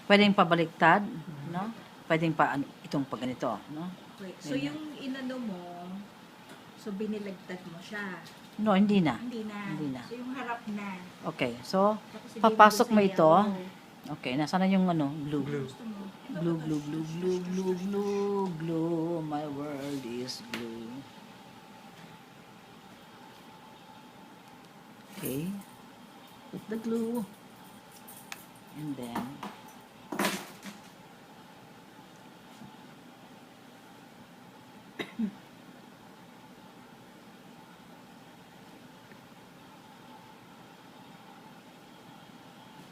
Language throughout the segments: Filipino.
Pwedeng pabaliktad, no? Pwedeng pa ano, itong pag ganito, no? Okay. So, Ganyan. yung inano mo, so binilagtad mo siya. No, hindi na. Hindi na. Hindi na. So, yung harap na. Okay, so Tapos, ilagay papasok doon mo sa ito. yellow. Okay, nasaan na yung ano, blue? Blue. Gusto mo? Blue, blue, blue, blue, blue, blue, blue. My world is blue. Okay. Put the glue. And then,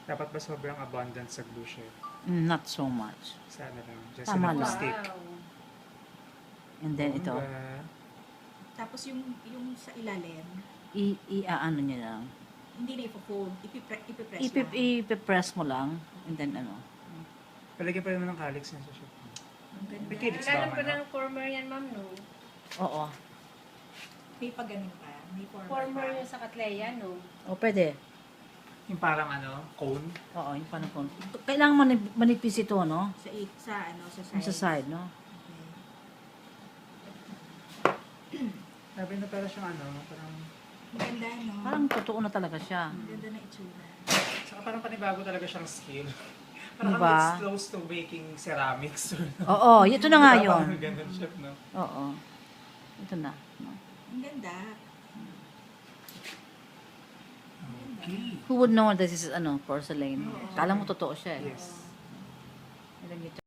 Dapat ba sobrang abundant sa glue shade? not so much. Sana lang. Just Tama enough to lang. stick. And then ito, Bongga. Tapos, yung sa ilalim, i-ano niya lang. hindi na ipo-fold. Ipipress lang. Ipipress mo lang. And then ano. Palagyan pa naman ng calyx na sa shop. Ang ganda. May calyx ba Kailangan pa man? ng former yan, ma'am, no? Oo. May pag-ganun pa. May former Former pa. yung sa Katleya, no? O, pwede. Yung parang ano, cone. Oo, yung panapon. Kailangan manipis ito, no? Sa side. Yung sa side, no? Okay. Sabi na para siyang ano, parang... Ang ganda, no? Parang totoo na talaga siya. Ang ganda na itsura. Saka parang panibago talaga siyang skill. Parang Diba? it's close to making ceramics. Oo, ito na nga Diba? yun. Parang ganun siya, no? Oo. Ito na. No? Ang ganda. Okay. Who would know this is ano, porcelain? Kala mo totoo siya eh. Yes. Ilagay ito.